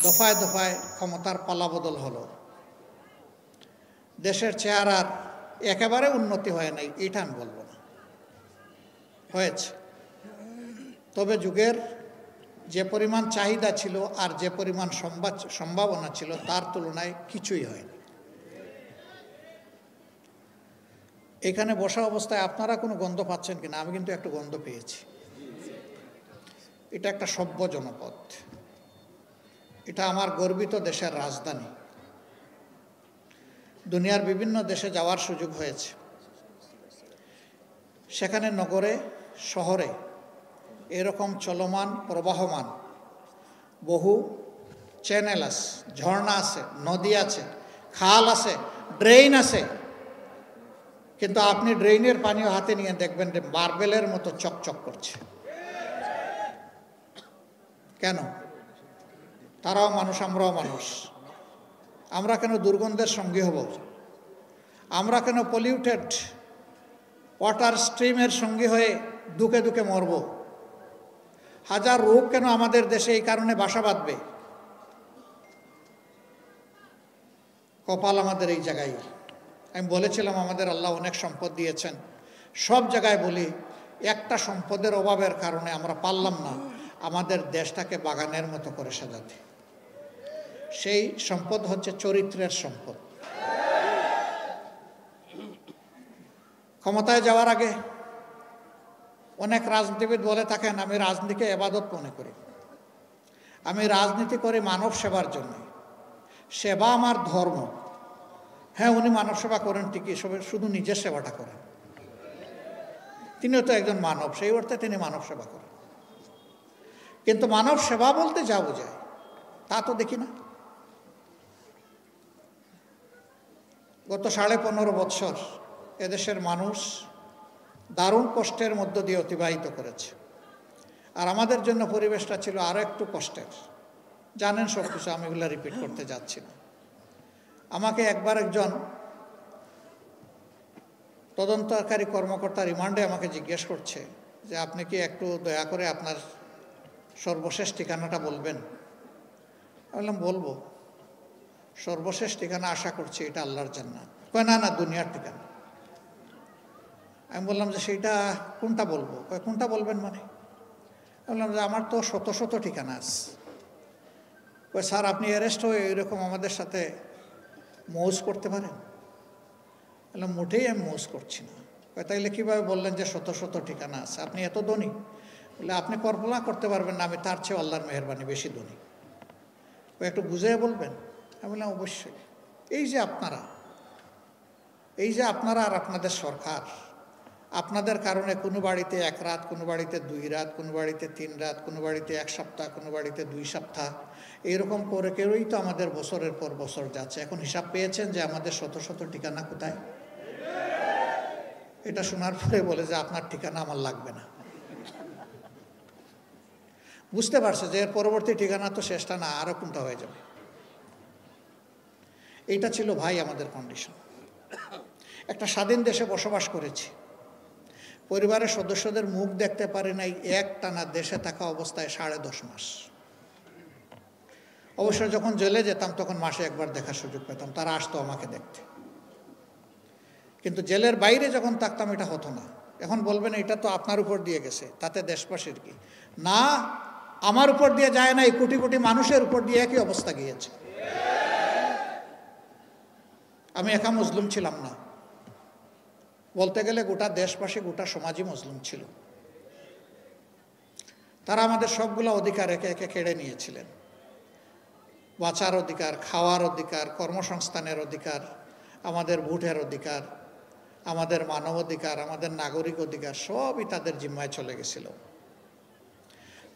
দফায় দফায় ক্ষমতার পালাবদল হলো, দেশের চেহারার একেবারে উন্নতি হয় নাই এটা আমি বলবো না, হয়েছে। তবে যুগের যে পরিমাণ চাহিদা ছিল আর যে পরিমাণ সম্ভাবনা ছিল তার তুলনায় কিছুই হয়নি। এখানে বসা অবস্থায় আপনারা কোনো গন্ধ পাচ্ছেন কিনা? আমি কিন্তু একটা গন্ধ পেয়েছি। এটা একটা সভ্য জনপদ, এটা আমার গর্বিত দেশের রাজধানী। দুনিয়ার বিভিন্ন দেশে যাওয়ার সুযোগ হয়েছে, সেখানে নগরে শহরে এরকম চলমান প্রবাহমান বহু চ্যানেল আছে, ঝর্ণা আছে, নদী আছে, খাল আছে, ড্রেন আছে, কিন্তু আপনি ড্রেনের পানিও হাতে নিয়ে দেখবেন যে মার্বেলের মতো চকচক করছে। কেন? তারাও মানুষ, আমরাও মানুষ। আমরা কেন দুর্গন্ধের সঙ্গী হব? আমরা কেন পলিউটেড ওয়াটার স্ট্রিমের সঙ্গী হয়ে দুকে দুকে মরব? হাজার রোগ কেন আমাদের দেশে এই কারণে বাসা বাঁধবে? কপাল আমাদের এই জায়গায়। আমি বলেছিলাম আমাদের আল্লাহ অনেক সম্পদ দিয়েছেন, সব জায়গায় বলি একটা সম্পদের অভাবের কারণে আমরা পারলাম না আমাদের দেশটাকে বাগানের মতো করে সাজাতে। সেই সম্পদ হচ্ছে চরিত্রের সম্পদ। ক্ষমতায় যাওয়ার আগে অনেক রাজনীতিবিদ বলে থাকেন আমি রাজনীতিকে ইবাদত মনে করি, আমি রাজনীতি করি মানব সেবার জন্য, সেবা আমার ধর্ম। হ্যাঁ, উনি মানব সেবা করেন ঠিকই, শুধু নিজের সেবাটা করেন। তিনিও তো একজন মানব, সেই অর্থে তিনি মানব সেবা করেন। কিন্তু মানব সেবা বলতে যা বোঝায় তা তো দেখি না। গত 15.5 বৎসর এদেশের মানুষ দারুণ কষ্টের মধ্য দিয়ে অতিবাহিত করেছে, আর আমাদের জন্য পরিবেশটা ছিল আরও একটু কষ্টের। জানেন সব কিছু, আমি এগুলো রিপিট করতে যাচ্ছি না। আমাকে একবার একজন তদন্তকারী কর্মকর্তা রিমান্ডে আমাকে জিজ্ঞেস করছে যে আপনি কি একটু দয়া করে আপনার সর্বশেষ ঠিকানাটা বলবেন? আমি বললাম বলবো, সর্বশেষ ঠিকানা আশা করছি এটা আল্লাহর জান্নাত। কয় না না, দুনিয়ার ঠিকানা। আমি বললাম যে সেইটা কোনটা বলবো? কয় কোনটা বলবেন মানে? আমি বললাম যে আমার তো শত শত ঠিকানা আছে। কয় স্যার আপনি অ্যারেস্ট হয়ে এরকম আমাদের সাথে মৌজ করতে পারেন? বললাম মোটেই আমি মৌজ করছি না। কয় তাইলে কীভাবে বললেন যে শত শত ঠিকানা আছে? আপনি এত ধনী? বলে আপনি কল্পনা করতে পারবেন না আমি তার চেয়ে আল্লাহর মেহেরবানি বেশি ধনী। কয় একটু বুঝিয়ে বলবেন? আমি বললাম অবশ্যই। এই যে আপনারা আর আপনাদের সরকার, আপনাদের কারণে কোনো বাড়িতে 1 রাত, কোনো বাড়িতে 2 রাত, কোনো বাড়িতে 3 রাত, কোনো বাড়িতে 1 সপ্তাহ, কোনো বাড়িতে 2 সপ্তাহ, এইরকম করে কেউই তো আমাদের বছরের পর বছর যাচ্ছে। এখন হিসাব পেয়েছেন যে আমাদের শত শত ঠিকানা কোথায়? এটা শোনার পরে বলে যে আপনার ঠিকানা আমার লাগবে না। বুঝতে পারছে যে এর পরবর্তী ঠিকানা তো শেষটা না, আরও কোনটা হয়ে যাবে। এইটা ছিল ভাই আমাদের কন্ডিশন। একটা স্বাধীন দেশে বসবাস করেছি, পরিবারের সদস্যদের মুখ দেখতে পারি নাই একটানা দেশে থাকা অবস্থায় 10.5 মাস। অবশ্য যখন জেলে যেতাম তখন মাসে একবার দেখার সুযোগ পেতাম, তারা আসতো আমাকে দেখতে। কিন্তু জেলের বাইরে যখন থাকতাম এটা হতো না। এখন বলবেন এটা তো আপনার উপর দিয়ে গেছে, তাতে দেশবাসীর কি? না, আমার উপর দিয়ে যায় না, এই কোটি কোটি মানুষের উপর দিয়ে একই অবস্থা গিয়েছে। আমি একা মুসলিম ছিলাম না, বলতে গেলে গোটা দেশবাসী, গোটা সমাজই মুসলিম ছিল। তারা আমাদের সবগুলো অধিকার একে একে কেড়ে নিয়েছিলেন। বাঁচার অধিকার, খাওয়ার অধিকার, কর্মসংস্থানের অধিকার, আমাদের ভোটের অধিকার, আমাদের মানব অধিকার, আমাদের নাগরিক অধিকার সবই তাদের জিম্মায় চলে গেছিল।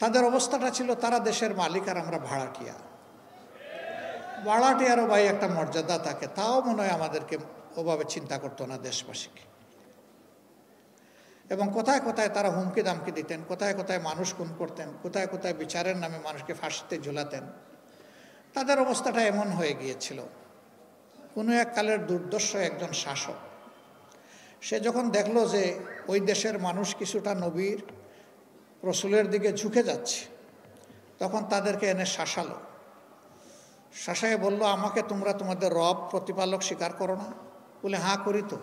তাদের অবস্থাটা ছিল তারা দেশের মালিক আর আমরা ভাড়াটিয়া। ভাড়াটিয়ারও ভাই একটা মর্যাদা থাকে, তাও মনে হয় আমাদেরকে ওভাবে চিন্তা করতো না দেশবাসীকে। এবং কোথায় কোথায় তারা হুমকি দামকি দিতেন, কোথায় কোথায় মানুষ খুন করতেন, কোথায় কোথায় বিচারের নামে মানুষকে ফাঁসিতে ঝুলাতেন। তাদের অবস্থাটা এমন হয়ে গিয়েছিল। কোনো এক কালের দুর্দর্শ একজন শাসক, সে যখন দেখলো যে ওই দেশের মানুষ কিছুটা নবীর রসুলের দিকে ঝুঁকে যাচ্ছে, তখন তাদেরকে এনে শাসালো। শাসায় বলল, আমাকে তোমরা তোমাদের রব প্রতিপালক স্বীকার করো না? বলে, হ্যাঁ করি তো।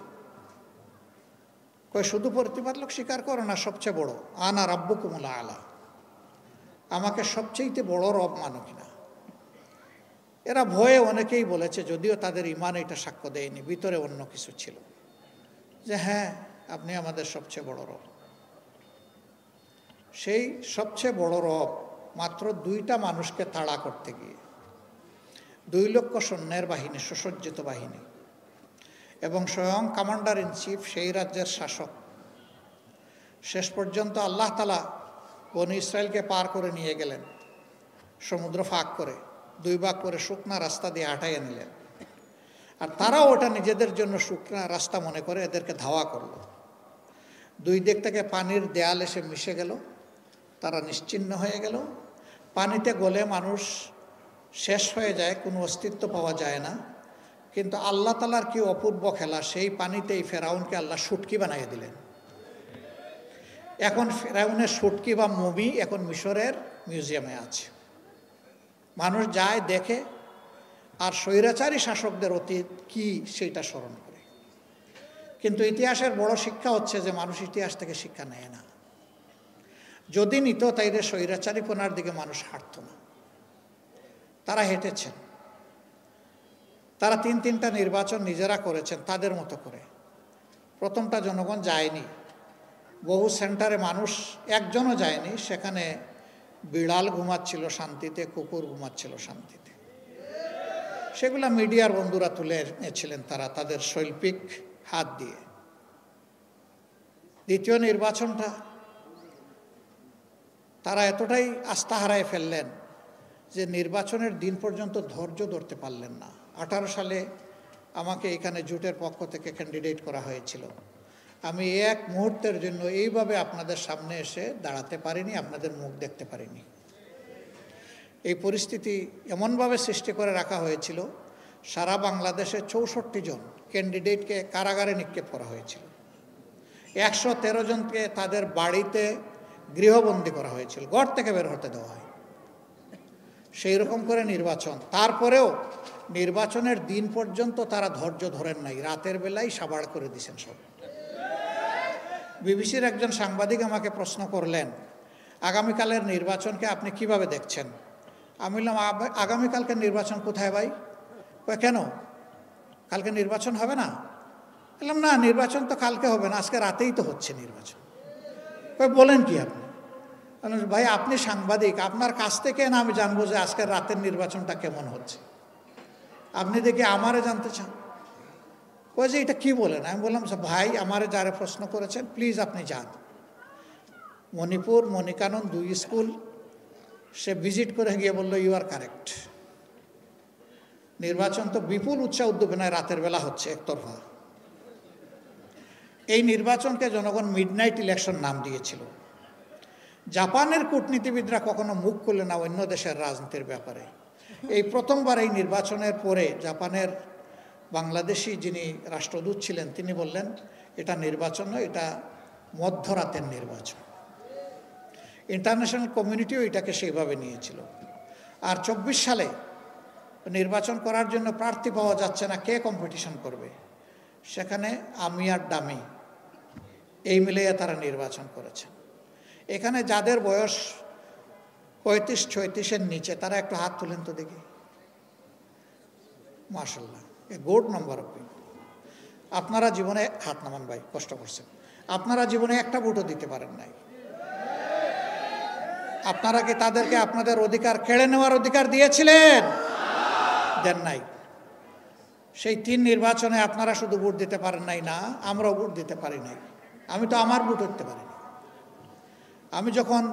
কই, শুধু প্রতিপালক স্বীকার করো না, সবচেয়ে বড়, আনা রাব্বুকুমুল আলা, আমাকে সবচেয়ে বড় রব মানো কিনা? এরা ভয়ে অনেকেই বলেছে, যদিও তাদের ইমান এটা সাক্ষ্য দেয়নি, ভিতরে অন্য কিছু ছিল, যে হ্যাঁ আপনি আমাদের সবচেয়ে বড় রব। সেই সবচেয়ে বড় রব মাত্র 2টা মানুষকে তাড়া করতে গিয়ে, 2 লক্ষ সৈন্যের বাহিনী, সুসজ্জিত বাহিনী, এবং স্বয়ং কমান্ডার ইন চিফ, সেই রাজ্যের শাসক, শেষ পর্যন্ত আল্লাহ তাআলা বনী ইসরায়েলকে পার করে নিয়ে গেলেন, সমুদ্র ফাঁক করে 2 ভাগ করে শুকনা রাস্তা দিয়ে হাঁটাইয়ে নিলেন। আর তারাও ওটা নিজেদের জন্য শুকনা রাস্তা মনে করে এদেরকে ধাওয়া করলো। 2 দিক থেকে পানির দেয়াল এসে মিশে গেল, তারা নিশ্চিহ্ন হয়ে গেল। পানিতে গলে মানুষ শেষ হয়ে যায়, কোনো অস্তিত্ব পাওয়া যায় না। কিন্তু আল্লাহ তাআলার কি অপূর্ব খেলা, সেই পানিতেই ফেরাউনকে আল্লাহ শুটকি বানিয়ে দিলেন। এখন ফেরাউনের শুটকি বা মমি এখন মিশরের মিউজিয়ামে আছে, মানুষ যায় দেখে, আর স্বৈরাচারী শাসকদের অতীত কি সেইটা স্মরণ করে। কিন্তু ইতিহাসের বড় শিক্ষা হচ্ছে যে মানুষ ইতিহাস থেকে শিক্ষা নেয় না। যদি নিত তাইলে স্বৈরাচারীপনার দিকে মানুষ হাঁটত না। তারা হেঁটেছেন, তারা 3টা নির্বাচন নিজেরা করেছেন তাদের মতো করে। প্রথমটা জনগণ যায়নি, বহু সেন্টারে মানুষ একজনও যায়নি, সেখানে বিড়াল ঘুমাচ্ছিল শান্তিতে, কুকুর ঘুমাচ্ছিল শান্তিতে। সেগুলা মিডিয়ার বন্ধুরা তুলে এনেছিলেন তারা তাদের শৈল্পিক হাত দিয়ে। দ্বিতীয় নির্বাচনটা তারা এতটাই আস্থা হারায় ফেললেন যে নির্বাচনের দিন পর্যন্ত ধৈর্য ধরতে পারলেন না। 18 সালে আমাকে এখানে জোটের পক্ষ থেকে ক্যান্ডিডেট করা হয়েছিল। আমি এক মুহূর্তের জন্য এইভাবে আপনাদের সামনে এসে দাঁড়াতে পারিনি, আপনাদের মুখ দেখতে পারিনি। এই পরিস্থিতি এমনভাবে সৃষ্টি করে রাখা হয়েছিল, সারা বাংলাদেশে 64 জন ক্যান্ডিডেটকে কারাগারে নিক্ষেপ করা হয়েছিল। 113 জনকে তাদের বাড়িতে গৃহবন্দী করা হয়েছিল, ঘর থেকে বের হতে দেওয়া হয়। সেই রকম করে নির্বাচন, তারপরেও নির্বাচনের দিন পর্যন্ত তারা ধৈর্য ধরেন নাই, রাতের বেলায় সাবাড় করে দিয়েছেন সব। বিবিসির একজন সাংবাদিক আমাকে প্রশ্ন করলেন, আগামীকালের নির্বাচনকে আপনি কিভাবে দেখছেন? আমি বললাম, আগামীকালকে নির্বাচন কোথায় ভাই? কেন, কালকে নির্বাচন হবে না? বললাম, না, নির্বাচন তো কালকে হবে না, আজকে রাতেই তো হচ্ছে নির্বাচন। বলেন কি আপনি? ভাই আপনি সাংবাদিক, আপনার কাছ থেকে না আমি জানবো যে আজকের রাতের নির্বাচনটা কেমন হচ্ছে? আপনি দেখি আমারে জানতে চান? ওই যে এটা কি বলেন? আমি বললাম, ভাই আমারে যারা প্রশ্ন করেছেন প্লিজ আপনি যান। মণিপুর মণিকানন 2 স্কুল সে ভিজিট করে গিয়ে বলল, ইউ আর কারেক্ট, নির্বাচন তো বিপুল উৎসাহ উদ্দীপনায় রাতের বেলা হচ্ছে একতরফা। এই নির্বাচনকে জনগণ মিডনাইট ইলেকশন নাম দিয়েছিল। জাপানের কূটনীতিবিদরা কখনো মুখ খুলে না অন্য দেশের রাজনীতির ব্যাপারে। এই প্রথমবার এই নির্বাচনের পরে জাপানের বাংলাদেশি যিনি রাষ্ট্রদূত ছিলেন তিনি বললেন, এটা নির্বাচন নয়, এটা মধ্যরাতের নির্বাচন। ইন্টারন্যাশনাল কমিউনিটিও এটাকে সেইভাবে নিয়েছিল। আর 24 সালে নির্বাচন করার জন্য প্রার্থী পাওয়া যাচ্ছে না, কে কম্পিটিশন করবে? সেখানে আমি আর ডামি এই মিলিয়ে তারা নির্বাচন করেছে। এখানে যাদের বয়স 35-36-এর নিচে তারা একটু হাত তুলেন তো দেখি। মাশাআল্লাহ, a good number of people. আপনারা জীবনে হাত নামান ভাই, কষ্ট করছেন। আপনারা জীবনে একটা ভোটও দিতে পারেন নাই। আপনারা কি তাদেরকে আপনাদের অধিকার কেড়ে নেওয়ার অধিকার দিয়েছিলেন? দেন নাই। সেই 3 নির্বাচনে আপনারা শুধু ভোট দিতে পারেন নাই না, আমরাও ভোট দিতে পারি নাই। আমি তো আমার ভোট দিতে পারিনি। আমি যখন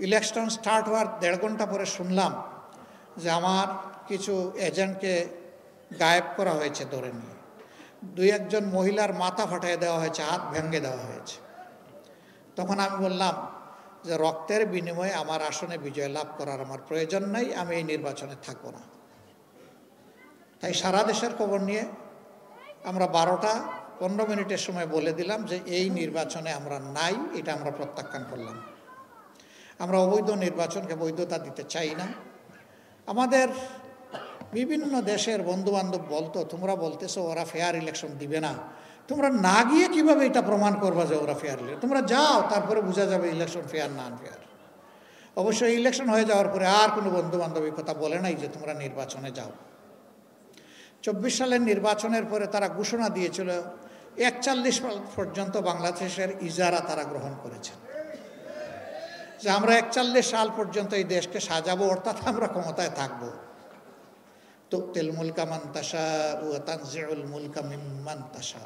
ইলেকশন স্টার্ট হওয়ার 1.5 ঘন্টা পরে শুনলাম যে আমার কিছু এজেন্টকে গায়েব করা হয়েছে ধরে নিয়ে, 2-1 জন মহিলার মাথা ফাটিয়ে দেওয়া হয়েছে, হাত ভেঙে দেওয়া হয়েছে, তখন আমি বললাম যে রক্তের বিনিময়ে আমার আসনে বিজয় লাভ করার আমার প্রয়োজন নাই, আমি এই নির্বাচনে থাকব না। তাই সারা দেশের খবর নিয়ে আমরা 12টা 15 মিনিটের সময় বলে দিলাম যে এই নির্বাচনে আমরা নাই, এটা আমরা প্রত্যাখ্যান করলাম। আমরা অবৈধ নির্বাচনকে বৈধতা দিতে চাই না। আমাদের বিভিন্ন দেশের বন্ধুবান্ধব বলতো, তোমরা বলতেছো ওরা ফেয়ার ইলেকশন দিবে না, তোমরা না গিয়ে কিভাবে এটা প্রমাণ করবা যে ওরা ফেয়ার ইলেকশন? তোমরা যাও, তারপরে বোঝা যাবে ইলেকশন ফেয়ার না আনফেয়ার। অবশ্যই ইলেকশন হয়ে যাওয়ার পরে আর কোনো বন্ধুবান্ধব এই কথা বলে নাই যে তোমরা নির্বাচনে যাও। 24 সালের নির্বাচনের পরে তারা ঘোষণা দিয়েছিল 41 সাল পর্যন্ত বাংলাদেশের ইজারা তারা গ্রহণ করেছেন, যে আমরা 41 সাল পর্যন্ত এই দেশকে সাজাবো, অর্থাৎ আমরা ক্ষমতায় থাকবো। তুতিল মুলকা মান তাশা ওয়া তানজিউল মুলকা মিম্মান তাশা।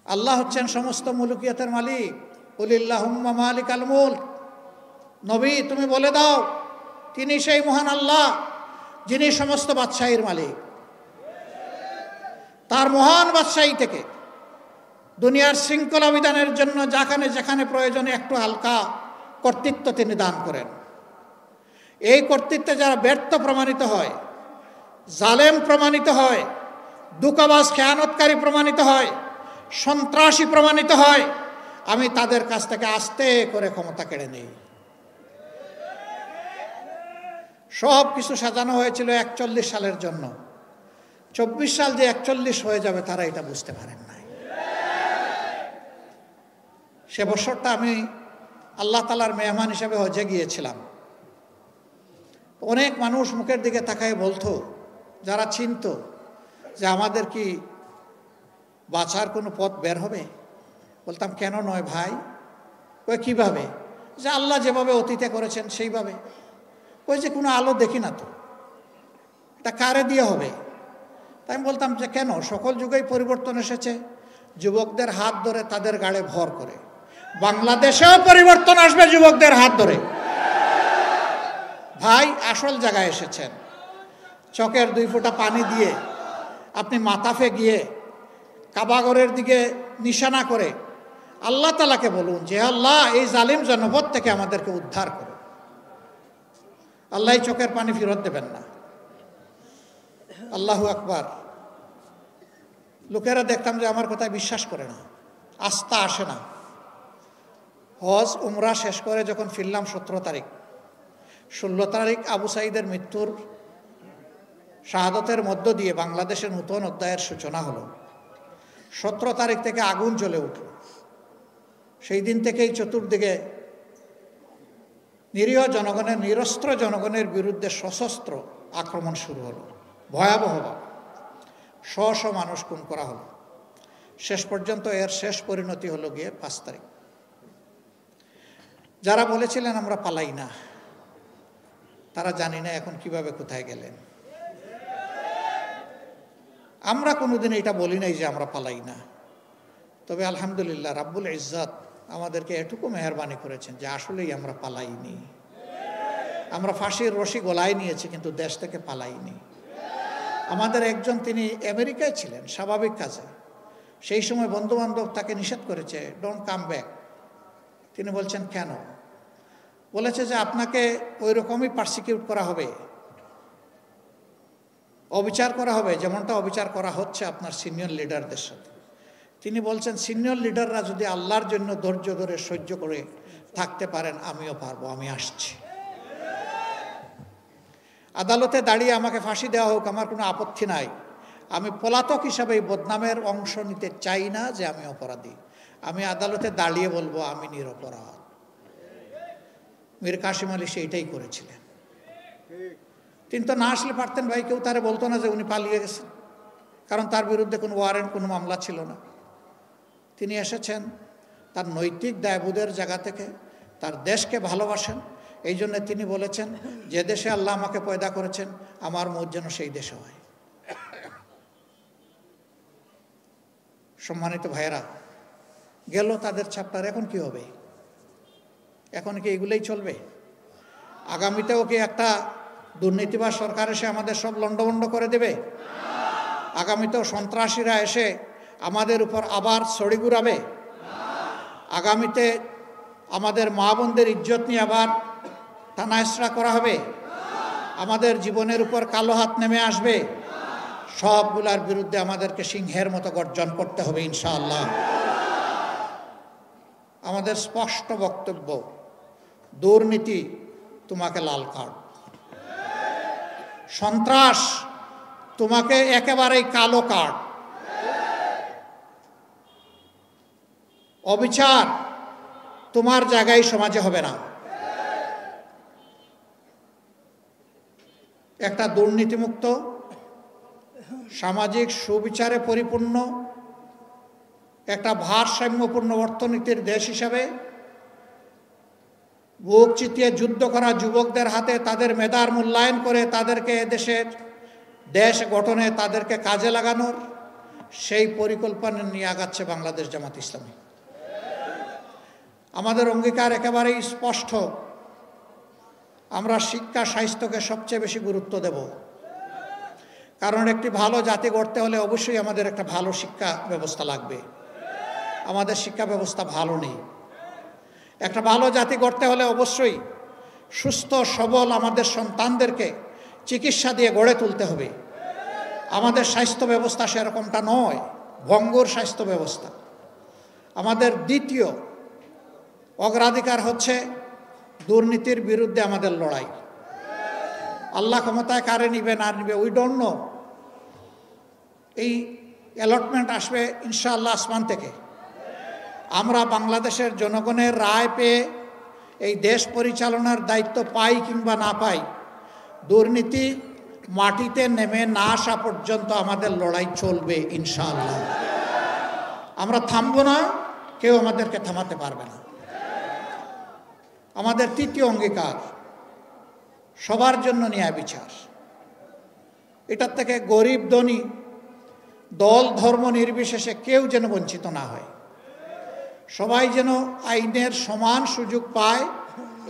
আল্লাহ হচ্ছেন সমস্ত মুলকিয়াতের মালিক। কুলিল্লাহুম্মা মালিকাল মুলক, নবী তুমি বলে দাও তিনি সেই মহান আল্লাহ যিনি সমস্ত বাদশাহীর মালিক। তার মহান বাদশাহী থেকে দুনিয়ার শৃঙ্খলা বিধানের জন্য যেখানে যেখানে প্রয়োজনে একটু হালকা কর্তৃত্ব তিনি দান করেন। এই কর্তৃত্বে যারা ব্যর্থ প্রমাণিত হয়, জালেম প্রমাণিত হয়, দুঃখবাজ খেয়ানতকারী প্রমাণিত হয়, সন্ত্রাসী প্রমাণিত হয়, আমি তাদের কাছ থেকে আস্তে করে ক্ষমতা কেড়ে নেই। সব কিছু সাজানো হয়েছিল 41 সালের জন্য। 24 সাল যে 41 হয়ে যাবে তারা এটা বুঝতে পারেন নাই। সে বছরটা আমি আল্লাহ তাআলার মেহমান হিসেবে হজে গিয়েছিলাম। অনেক মানুষ মুখের দিকে তাকায় বলতো, যারা চিনত যে আমাদের কি বাঁচার কোনো পথ বের হবে? বলতাম কেন নয় ভাই? কই কিভাবে? যে আল্লাহ যেভাবে অতীতে করেছেন সেইভাবে। কই যে কোনো আলো দেখি না তো, এটা কারে দিয়ে হবে? তাই আমি বলতাম যে কেন, সকল যুগেই পরিবর্তন এসেছে, যুবকদের হাত ধরে তাদের গাড়ে ভর করে। বাংলাদেশেও পরিবর্তন আসবে যুবকদের হাত ধরে। ভাই আসল জায়গায় এসেছেন। চোখের 2 ফোঁটা পানি দিয়ে আপনি মাতাফে গিয়ে কাবাগরের দিকে নিশানা করে আল্লাহ তাআলাকে বলুন যে আল্লাহ এই জালিম জনপদ থেকে আমাদেরকে উদ্ধার করো। আল্লাহ চোখের পানি ফেরত দেবেন না। আল্লাহু আকবার। লোকেরা দেখতাম যে আমার কথায় বিশ্বাস করে না, আস্থা আসে না। হজ উমরা শেষ করে যখন ফিরলাম 17 তারিখ, 16 তারিখ আবু সাঈদের মৃত্যুর শাহাদতের মধ্য দিয়ে বাংলাদেশের নতুন অধ্যায়ের সূচনা হলো। 17 তারিখ থেকে আগুন জ্বলে উঠল। সেই দিন থেকেই চতুর্দিকে নিরীহ জনগণের, নিরস্ত্র জনগণের বিরুদ্ধে সশস্ত্র আক্রমণ শুরু হলো। ভয়াবহভাবে শ মানুষ খুন করা হলো। শেষ পর্যন্ত এর শেষ পরিণতি হলো গিয়ে 5 তারিখ। যারা বলেছিলেন আমরা পালাই না, তারা জানি না এখন কিভাবে কোথায় গেলেন। আমরা কোনোদিন এটা বলি নাই যে আমরা পালাই না। তবে আলহামদুলিল্লাহ রাব্বুল ইজ্জাত আমাদেরকে এটুকু মেহেরবানি করেছেন যে আসলেই আমরা পালাইনি। আমরা ফাঁসির রশি গলায় নিয়েছি কিন্তু দেশ থেকে পালাইনি। আমাদের একজন, তিনি আমেরিকায় ছিলেন স্বাভাবিক কাজে, সেই সময় বন্ধুবান্ধব তাকে নিষেধ করেছে, ডোন্ট কাম ব্যাক। তিনি বলছেন কেন? বলেছে যে আপনাকে ওই রকমই পারসিকিউট করা হবে, অবিচার করা হবে যেমনটা অবিচার করা হচ্ছে আপনার সিনিয়র লিডারদের সাথে। তিনি বলছেন সিনিয়র লিডাররা যদি আল্লাহর জন্য ধৈর্য ধরে সহ্য করে থাকতে পারেন, আমিও পারবো, আমি আসছি। আদালতে দাঁড়িয়ে আমাকে ফাঁসি দেওয়া হোক, আমার কোনো আপত্তি নাই। আমি পলাতক হিসাবে এই বদনামের অংশ নিতে চাই না যে আমি অপরাধী। আমি আদালতে দাঁড়িয়ে বলবো আমি নিরপরাধ। মীর কাসিম আলী সেইটাই করেছিলেন। তিনি তো না আসলে পারতেন ভাই, কেউ তারে বলতো না যে উনি পালিয়ে গেছেন, কারণ তার বিরুদ্ধে কোনো ওয়ারেন্ট, কোনো মামলা ছিল না। তিনি এসেছেন তার নৈতিক দায়বোধের জায়গা থেকে, তার দেশকে ভালোবাসেন। এই জন্য তিনি বলেছেন যে দেশে আল্লাহ আমাকে পয়দা করেছেন আমার মত যেন সেই দেশে হয়। সম্মানিত ভাইয়েরা, গেল তাদের চ্যাপ্টার, এখন কি হবে? এখন কি এগুলোই চলবে? আগামীতেও কি একটা দুর্নীতিবাজ সরকার এসে আমাদের সব লন্ডভন্ড করে দেবে? আগামীতেও সন্ত্রাসীরা এসে আমাদের উপর আবার ছড়ি ঘুরাবে? আগামীতে আমাদের মা বোনদের ইজ্জত নিয়ে আবার টানাহেঁচড়া করা হবে? আমাদের জীবনের উপর কালো হাত নেমে আসবে? সবগুলার বিরুদ্ধে আমাদেরকে সিংহের মতো গর্জন করতে হবে ইনশাআল্লাহ। আমাদের স্পষ্ট বক্তব্য, দুর্নীতি তোমাকে লাল কার্ড, সন্ত্রাস তোমাকে একেবারেই কালো কার্ড, অবিচার তোমার জায়গায় সমাজে হবে না। একটা দুর্নীতিমুক্ত, সামাজিক সুবিচারে পরিপূর্ণ, একটা ভারসাম্যপূর্ণ অর্থনীতির দেশ হিসাবে বুক চিতিয়ে যুদ্ধ করা যুবকদের হাতে তাদের মেধার মূল্যায়ন করে তাদেরকে দেশের দেশ গঠনে তাদেরকে কাজে লাগানোর সেই পরিকল্পনা নিয়ে আগাচ্ছে বাংলাদেশ জামাত ইসলামী। আমাদের অঙ্গীকার একেবারেই স্পষ্ট, আমরা শিক্ষা স্বাস্থ্যকে সবচেয়ে বেশি গুরুত্ব দেব। কারণ একটি ভালো জাতি গড়তে হলে অবশ্যই আমাদের একটা ভালো শিক্ষা ব্যবস্থা লাগবে। আমাদের শিক্ষা ব্যবস্থা ভালো নেই। একটা ভালো জাতি গড়তে হলে অবশ্যই সুস্থ সবল আমাদের সন্তানদেরকে চিকিৎসা দিয়ে গড়ে তুলতে হবে। আমাদের স্বাস্থ্য ব্যবস্থা সেরকমটা নয়, ভঙ্গুর স্বাস্থ্য ব্যবস্থা। আমাদের দ্বিতীয় অগ্রাধিকার হচ্ছে দুর্নীতির বিরুদ্ধে আমাদের লড়াই। আল্লাহ ক্ষমতায় কারে নিবে না নিবে উই ডোন্ট নো। এই অ্যালটমেন্ট আসবে ইনশাআল্লাহ আসমান থেকে। আমরা বাংলাদেশের জনগণের রায় পেয়ে এই দেশ পরিচালনার দায়িত্ব পাই কিংবা না পাই, দুর্নীতি মাটিতে নেমে না আসা পর্যন্ত আমাদের লড়াই চলবে ইনশাআল্লাহ। আমরা থামবো না, কেউ আমাদেরকে থামাতে পারবে না। আমাদের তৃতীয় অঙ্গীকার সবার জন্য ন্যায় বিচার। এটার থেকে গরিব ধনী দল ধর্ম নির্বিশেষে কেউ যেন বঞ্চিত না হয়। সবাই যেন আইনের সমান সুযোগ পায়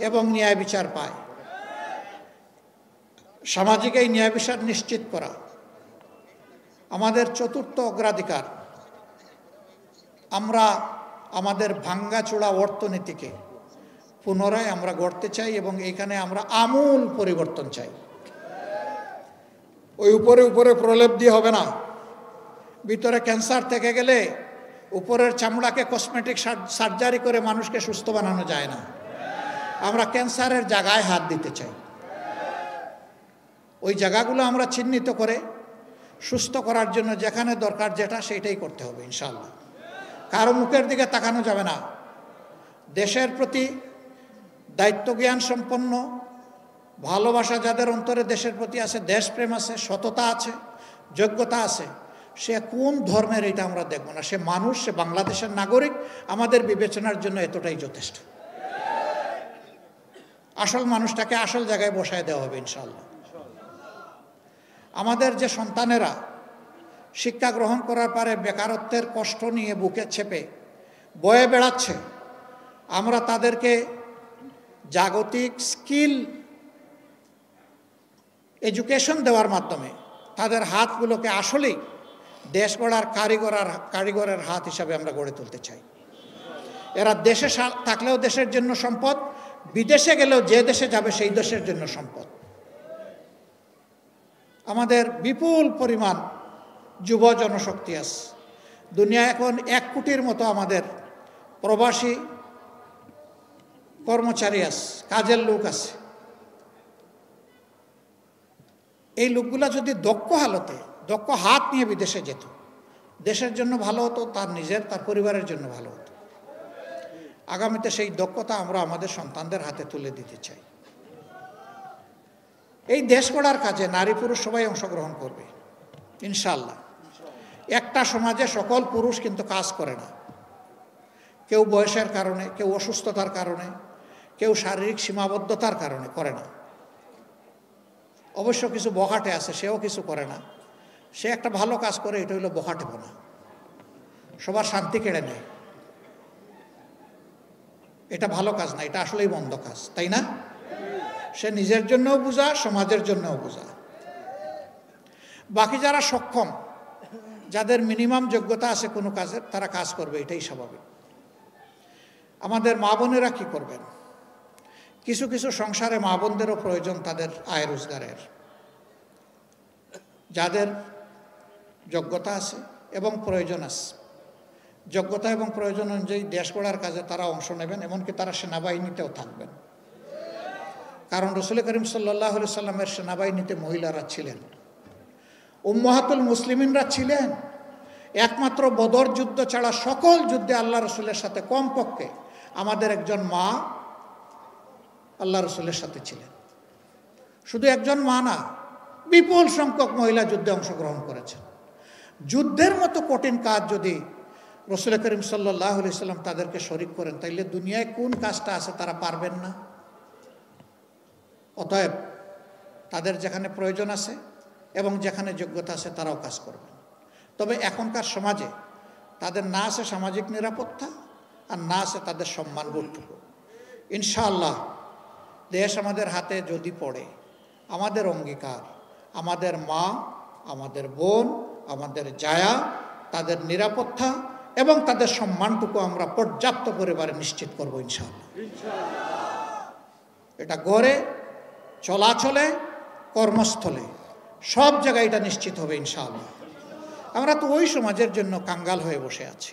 এবং ন্যায় বিচার পায়। সামাজিক এই ন্যায় বিচার নিশ্চিত করা আমাদের চতুর্থ অগ্রাধিকার। আমরা আমাদের ভাঙ্গাচোরা অর্থনীতিকে পুনরায় আমরা গড়তে চাই এবং এইখানে আমরা আমূল পরিবর্তন চাই। ওই উপরে উপরে প্রলেপ দিয়ে হবে না। ভিতরে ক্যান্সার থেকে গেলে উপরের চামড়াকে কসমেটিক সার্জারি করে মানুষকে সুস্থ বানানো যায় না। আমরা ক্যান্সারের জায়গায় হাত দিতে চাই। ওই জায়গাগুলো আমরা চিহ্নিত করে সুস্থ করার জন্য যেখানে দরকার যেটা সেইটাই করতে হবে ইনশাআল্লাহ। কারো মুখের দিকে তাকানো যাবে না। দেশের প্রতি দায়িত্বজ্ঞান সম্পন্ন, ভালোবাসা যাদের অন্তরে দেশের প্রতি আছে, দেশপ্রেম আছে, সততা আছে, যোগ্যতা আছে, সে কোন ধর্মের এটা আমরা দেখব না। সে মানুষ, সে বাংলাদেশের নাগরিক, আমাদের বিবেচনার জন্য এতটাই যথেষ্ট। আসল মানুষটাকে আসল জায়গায় বসায় দেওয়া হবে ইনশাআল্লাহ। আমাদের যে সন্তানেরা শিক্ষা গ্রহণ করার পরে বেকারত্বের কষ্ট নিয়ে বুকে চেপে বয়ে বেড়াচ্ছে, আমরা তাদেরকে জাগতিক স্কিল এডুকেশন দেওয়ার মাধ্যমে তাদের হাতগুলোকে আসলেই দেশ গড়ার কারিগরের হাত হিসাবে আমরা গড়ে তুলতে চাই। এরা দেশে থাকলেও দেশের জন্য সম্পদ, বিদেশে গেলেও যে দেশে যাবে সেই দেশের জন্য সম্পদ। আমাদের বিপুল পরিমাণ যুব জনশক্তি আছে। দুনিয়া এখন 1 কোটির মতো আমাদের প্রবাসী কর্মচারী আছে, কাজের লোক আছে। এই লোকগুলা যদি দক্ষ হাত নিয়ে বিদেশে যেত, দেশের জন্য ভালো হতো, তার নিজের তার পরিবারের জন্য ভালো হতো। আগামীতে সেই দক্ষতা আমরা আমাদের সন্তানদের হাতে তুলে দিতে চাই। এই দেশ গড়ার কাজে নারী পুরুষ সবাই অংশগ্রহণ করবে ইনশাআল্লাহ। একটা সমাজে সকল পুরুষ কিন্তু কাজ করে না। কেউ বয়সের কারণে, কেউ অসুস্থতার কারণে, কেউ শারীরিক সীমাবদ্ধতার কারণে করে না। অবশ্য কিছু বখাটে আছে, সেও কিছু করে না। সে একটা ভালো কাজ করে, এটা হলো বখাটেপনা। সবার শান্তি কেড়ে নেয়, এটা ভালো কাজ না, এটা আসলেই মন্দ কাজ, তাই না? সে নিজের জন্যও বোঝা, সমাজের জন্যও বোঝা। বাকি যারা সক্ষম, যাদের মিনিমাম যোগ্যতা আছে কোনো কাজের, তারা কাজ করবে, এটাই স্বাভাবিক। আমাদের মা বোনেরা কী করবেন? কিছু কিছু সংসারে মা বোনদেরও প্রয়োজন তাদের আয় রোজগারের। যাদের যোগ্যতা আছে এবং প্রয়োজন আছে, যোগ্যতা এবং প্রয়োজন অনুযায়ী দেশ গড়ার কাজে তারা অংশ নেবেন, এমনকি তারা সেনাবাহিনীতেও থাকবেন। কারণ রসুল করিম সাল্লাল্লাহু আলাইহি সাল্লামের সেনাবাহিনীতে মহিলারা ছিলেন, উম্মাহাতুল মুসলিমিনরা ছিলেন। একমাত্র বদর যুদ্ধ ছাড়া সকল যুদ্ধে আল্লাহ রসুলের সাথে কমপক্ষে আমাদের একজন মা আল্লাহ রসুলের সাথে ছিলেন। শুধু একজন মা না, বিপুল সংখ্যক মহিলা যুদ্ধে অংশগ্রহণ করেছেন। যুদ্ধের মতো কঠিন কাজ যদি রসুল করিম সাল্লাল্লাহু আলাইহি সাল্লাম তাদেরকে শরীক করেন, তাইলে দুনিয়ায় কোন কাজটা আছে তারা পারবেন না? অতএব তাদের যেখানে প্রয়োজন আছে এবং যেখানে যোগ্যতা আছে তারাও কাজ করবেন। তবে এখনকার সমাজে তাদের না আছে সামাজিক নিরাপত্তা, আর না আছে তাদের সম্মানবোধটুকু। ইনশাআল্লাহ দেশ আমাদের হাতে যদি পড়ে, আমাদের অঙ্গীকার আমাদের মা, আমাদের বোন, আমাদের জায়া, তাদের নিরাপত্তা এবং তাদের সম্মানটুকু আমরা পর্যাপ্ত পরিমাণে নিশ্চিত করব ইনশাআল্লাহ। এটা গড়ে চলাচলে কর্মস্থলে সব জায়গায় এটা নিশ্চিত হবে ইনশাআল্লাহ। আমরা তো ওই সমাজের জন্য কাঙ্গাল হয়ে বসে আছি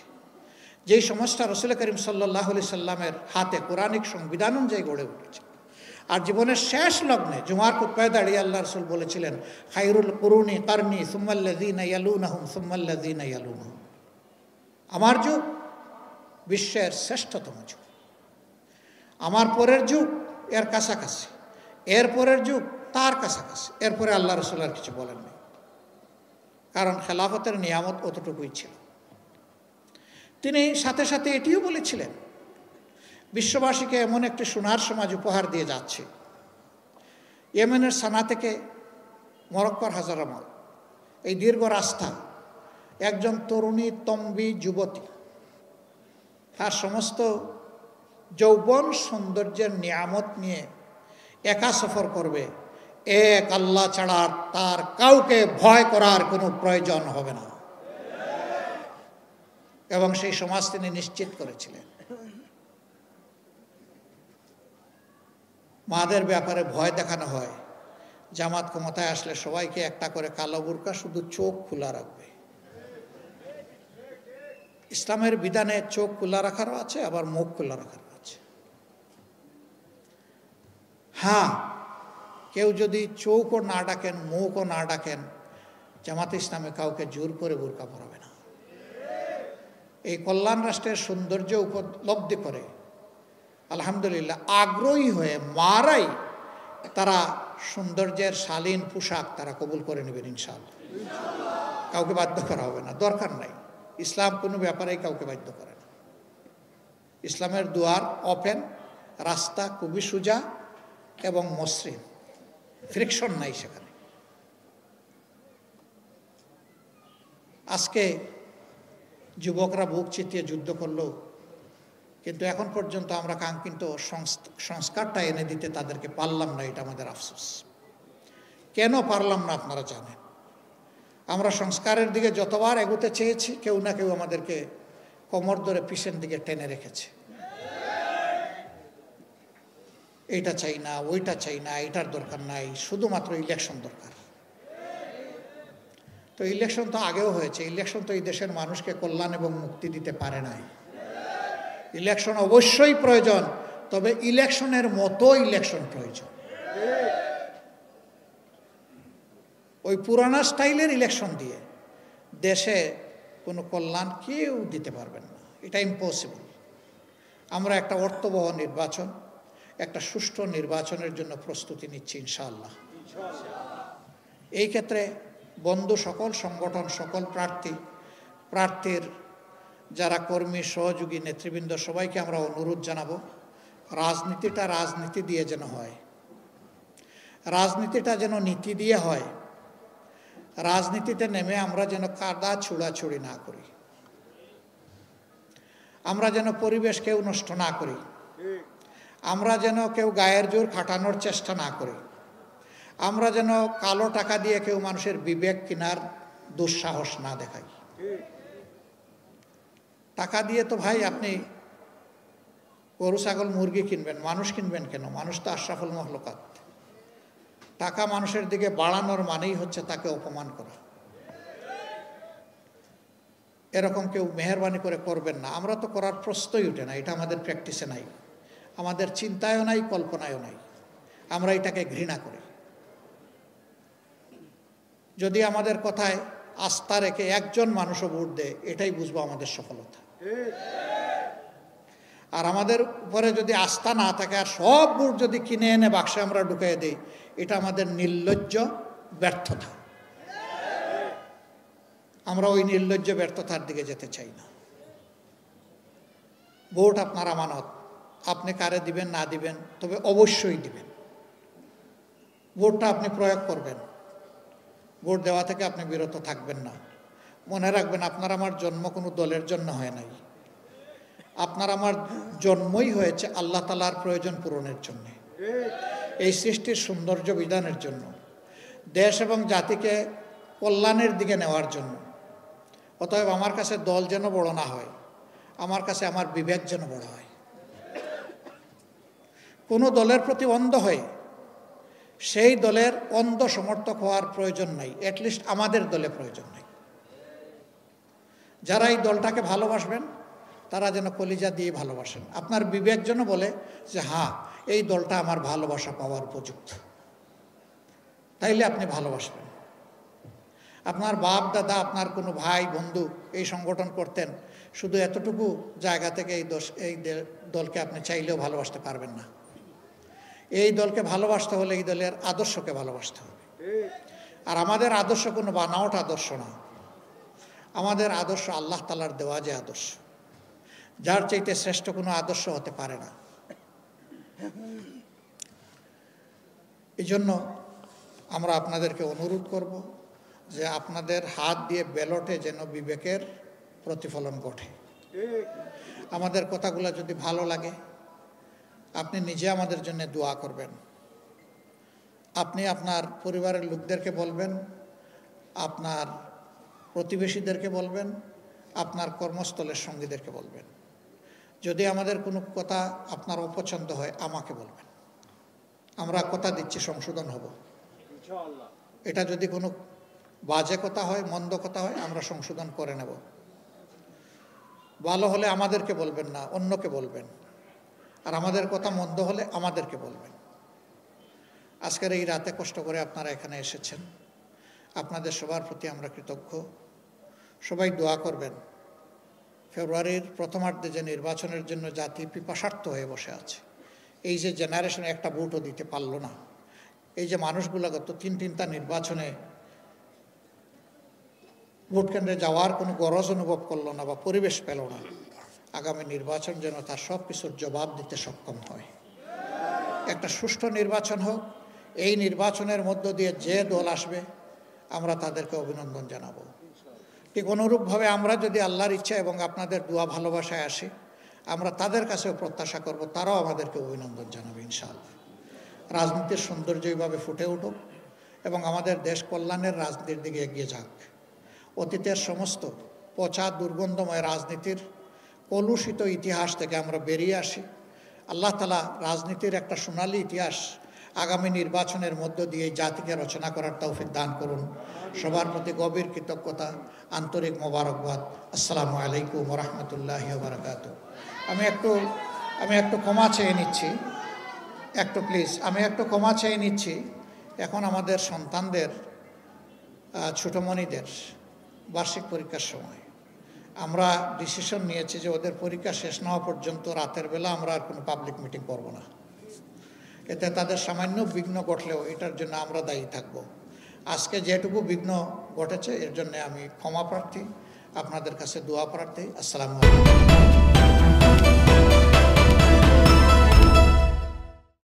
যেই সমাজটা রসুল করিম সাল্লাল্লাহু আলাইহি সাল্লামের হাতে কোরআনিক সংবিধান অনুযায়ী গড়ে উঠেছে। আর জীবনের শেষ লগ্নে জুমার খুতবায় দাঁড়িয়ে আল্লাহ রসুল বলেছিলেন, খায়রুল কুরুনি কারনি সুম্মাল্লাযীনা ইয়ালুনাহুম সুম্মাল্লাযীনা ইয়ালুনাহুম। আমার যুগ বিশ্বের শ্রেষ্ঠতম যুগ, আমার পরের যুগ এর কাছাকাছি, এর পরের যুগ তার কাছাকাছি, এরপরে আল্লাহ রসুল আর কিছু বলেননি। কারণ খেলাফতের নিয়ামত অতটুকুই ছিল। তিনি সাথে সাথে এটিও বলেছিলেন, বিশ্ববাসীকে এমন একটি সোনার সমাজ উপহার দিয়ে যাচ্ছে। ইয়েমেনের সানা থেকে মরক্কোর হাজারামাল, এই দীর্ঘ রাস্তা, একজন তরুণী তম্বী যুবতী তার সমস্ত যৌবন সৌন্দর্যের নিয়ামত নিয়ে একা সফর করবে। এক আল্লাহ ছাড়া তার কাউকে ভয় করার কোনো প্রয়োজন হবে না, এবং সেই সমাজ তিনি নিশ্চিত করেছিলেন। মাদের ব্যাপারে ভয় দেখানো হয়, জামাত ক্ষমতায় আসলে সবাইকে একটা করে কালো বুরকা, শুধু চোখ খোলা রাখবে। ইসলামের বিধানে চোখ খোলা রাখারও আছে, আবার মুখ খোলা রাখারও আছে। হ্যাঁ, কেউ যদি চোখও না ডাকেন, মুখও না ডাকেন, জামাতে ইসলামে কাউকে জোর করে বুরকা পরাবে না। এই কল্যাণ রাষ্ট্রের সৌন্দর্য উপলব্ধি করে আলহামদুলিল্লাহ আগ্রহী হয়ে মারাই তারা সৌন্দর্যের শালীন পোশাক তারা কবুল করে নেবেন ইনশাআল্লাহ। কাউকে বাধ্য করা হবে না, দরকার নাই। ইসলাম কোনো ব্যাপারেই কাউকে বাধ্য করে না। ইসলামের দুয়ার ওপেন, রাস্তা খুবই সোজা এবং মসৃণ, ফ্রিকশন নাই সেখানে। আজকে যুবকরা বুক চিতিয়ে যুদ্ধ করলো, কিন্তু এখন পর্যন্ত আমরা কাঙ্ক্ষিত সংস্কারটা এনে দিতে তাদেরকে পারলাম না। এটা আমাদের আফসোস। কেন পারলাম না আপনারা জানেন। আমরা সংস্কারের দিকে যতবার এগোতে চেয়েছি, কেউ না কেউ আমাদেরকে কোমর ধরে পিছন দিকে টেনে রেখেছে। এইটা চাই না, ওইটা চাই না, এটার দরকার নাই, শুধুমাত্র ইলেকশন দরকার। তো ইলেকশন তো আগেও হয়েছে। ইলেকশন তো এই দেশের মানুষকে কল্যাণ এবং মুক্তি দিতে পারে নাই। ইলেকশন অবশ্যই প্রয়োজন, তবে ইলেকশনের মতো ইলেকশন প্রয়োজন। ওই পুরানা স্টাইলের ইলেকশন দিয়ে দেশে কোনো কল্যাণ কেউ দিতে পারবেন না, এটা ইম্পসিবল। আমরা একটা অর্থবহ নির্বাচন, একটা সুষ্ঠু নির্বাচনের জন্য প্রস্তুতি নিচ্ছি ইনশাআল্লাহ। এই ক্ষেত্রে বন্ধু সকল সংগঠন, সকল প্রার্থীর যারা কর্মী, সহযোগী, নেতৃবৃন্দ, সবাইকে আমরা অনুরোধ জানাবো, রাজনীতিটা রাজনীতি দিয়ে যেন হয়, রাজনীতিটা যেন নীতি দিয়ে হয়। রাজনীতিতে নেমে আমরা যেন কাদা ছুড়াছুড়ি না করি, আমরা যেন পরিবেশ কেউ নষ্ট না করি, আমরা যেন কেউ গায়ের জোর খাটানোর চেষ্টা না করি, আমরা যেন কালো টাকা দিয়ে কেউ মানুষের বিবেক কেনার দুঃসাহস না দেখাই। টাকা দিয়ে তো ভাই আপনি গরু, ছাগল, মুরগি কিনবেন, মানুষ কিনবেন কেন? মানুষ তো আশরাফুল মাখলুকাত। টাকা মানুষের দিকে বাড়ানোর মানেই হচ্ছে তাকে অপমান করা। এরকম কেউ মেহেরবানি করে করবেন না। আমরা তো করার প্রশ্নই উঠে না, এটা আমাদের প্র্যাকটিসে নাই, আমাদের চিন্তায়ও নাই, কল্পনায়ও নাই। আমরা এটাকে ঘৃণা করি। যদি আমাদের কথায় আস্থা রেখে একজন মানুষও ভোট দেয়, এটাই বুঝবো আমাদের সফলতা। আর আমাদের উপরে যদি আস্থা না থাকে আর সব ভোট যদি কিনে এনে বাক্সে আমরা ঢুকিয়ে দিই, এটা আমাদের নির্লজ্জ ব্যর্থতা। আমরা ওই নির্লজ্জ ব্যর্থতার দিকে যেতে চাই না। ভোট আপনার আমানত, আপনি কারে দিবেন না দিবেন, তবে অবশ্যই দিবেন। ভোটটা আপনি প্রয়োগ করবেন, ভোট দেওয়া থেকে আপনি বিরত থাকবেন না। মনে রাখবেন, আপনার আমার জন্ম কোনো দলের জন্য হয় নাই। আপনার আমার জন্মই হয়েছে আল্লাহ তাআলার প্রয়োজন পূরণের জন্য, এই সৃষ্টির সৌন্দর্য বিধানের জন্য, দেশ এবং জাতিকে কল্যাণের দিকে নেওয়ার জন্য। অতএব আমার কাছে দল যেন বড় না হয়, আমার কাছে আমার বিবেক যেন বড় হয়। কোনো দলের প্রতি অন্ধ হয়ে সেই দলের অন্ধ সমর্থক হওয়ার প্রয়োজন নাই, অ্যাটলিস্ট আমাদের দলে প্রয়োজন নাই। যারা এই দলটাকে ভালোবাসবেন তারা যেন কলিজা দিয়ে ভালোবাসেন। আপনার বিবেক যেন বলে যে হ্যাঁ, এই দলটা আমার ভালোবাসা পাওয়ার উপযুক্ত, তাইলে আপনি ভালোবাসবেন। আপনার বাপ দাদা, আপনার কোনো ভাই বন্ধু এই সংগঠন করতেন, শুধু এতটুকু জায়গা থেকে এই দলকে আপনি চাইলেও ভালোবাসতে পারবেন না। এই দলকে ভালোবাসতে হলে এই দলের আদর্শকে ভালোবাসতে হবে। আর আমাদের আদর্শ কোনো বানাওট আদর্শ না, আমাদের আদর্শ আল্লাহ তাআলার দেওয়া যে আদর্শ, যার চাইতে শ্রেষ্ঠ কোনো আদর্শ হতে পারে না। এই জন্য আমরা আপনাদেরকে অনুরোধ করব যে আপনাদের হাত দিয়ে ব্যালটে যেন বিবেকের প্রতিফলন ঘটে। আমাদের কথাগুলো যদি ভালো লাগে, আপনি নিজে আমাদের জন্য দোয়া করবেন। আপনি আপনার পরিবারের লোকদেরকে বলবেন, আপনার প্রতিবেশীদেরকে বলবেন, আপনার কর্মস্থলের সঙ্গীদেরকে বলবেন। যদি আমাদের কোনো কথা আপনার অপছন্দ হয়, আমাকে বলবেন। আমরা কথা দিচ্ছি সংশোধন হব। এটা যদি কোনো বাজে কথা হয়, মন্দ কথা হয়, আমরা সংশোধন করে নেব। ভালো হলে আমাদেরকে বলবেন না, অন্যকে বলবেন। আর আমাদের কথা মন্দ হলে আমাদেরকে বলবেন। আজকের এই রাতে কষ্ট করে আপনারা এখানে এসেছেন, আপনাদের সবার প্রতি আমরা কৃতজ্ঞ। সবাই দোয়া করবেন। ফেব্রুয়ারির প্রথমার্ধে যে নির্বাচনের জন্য জাতি পিপাসার্থ হয়ে বসে আছে, এই যে জেনারেশন একটা ভোটও দিতে পারলো না, এই যে মানুষগুলো গত তিনটা নির্বাচনে ভোট কেন্দ্রে যাওয়ার কোনো গরজ অনুভব করলো না বা পরিবেশ পেল না, আগামী নির্বাচন যেন তার সব কিছুর জবাব দিতে সক্ষম হয়। একটা সুষ্ঠু নির্বাচন হোক। এই নির্বাচনের মধ্য দিয়ে যে দল আসবে আমরা তাদেরকে অভিনন্দন জানাবো। ঠিক অনুরূপভাবে আমরা যদি আল্লাহর ইচ্ছা এবং আপনাদের দোয়া ভালোবাসায় আসি, আমরা তাদের কাছেও প্রত্যাশা করব তারাও আমাদেরকে অভিনন্দন জানাবে ইনশাআল্লাহ। রাজনীতির সৌন্দর্য এইভাবে ফুটে উঠুক এবং আমাদের দেশ কল্যাণের রাজনীতির দিকে এগিয়ে যাক। অতীতের সমস্ত পচা দুর্গন্ধময় রাজনীতির কলুষিত ইতিহাস থেকে আমরা বেরিয়ে আসি। আল্লাহ তাআলা রাজনীতির একটা সোনালী ইতিহাস আগামী নির্বাচনের মধ্য দিয়ে জাতিকে রচনা করার তৌফিক দান করুন। সবার প্রতি গভীর কৃতজ্ঞতা, আন্তরিক মোবারকবাদ। আসসালামু আলাইকুম ওয়া রাহমাতুল্লাহি ওয়া বারাকাতুহু। আমি একটু ক্ষমা চেয়ে নিচ্ছি, প্লিজ আমি একটু ক্ষমা চেয়ে নিচ্ছি। এখন আমাদের সন্তানদের, ছোটমণিদের বার্ষিক পরীক্ষার সময় আমরা ডিসিশন নিয়েছি যে ওদের পরীক্ষা শেষ না হওয়া পর্যন্ত রাতের বেলা আমরা আর কোনো পাবলিক মিটিং করব না। এতে তাদের সামান্য বিঘ্ন ঘটলেও এটার জন্য আমরা দায়ী থাকব। আজকে যেটুকু বিঘ্ন ঘটেছে এর জন্য আমি ক্ষমা প্রার্থী, আপনাদের কাছে দোয়া প্রার্থী। আসসালামু আলাইকুম।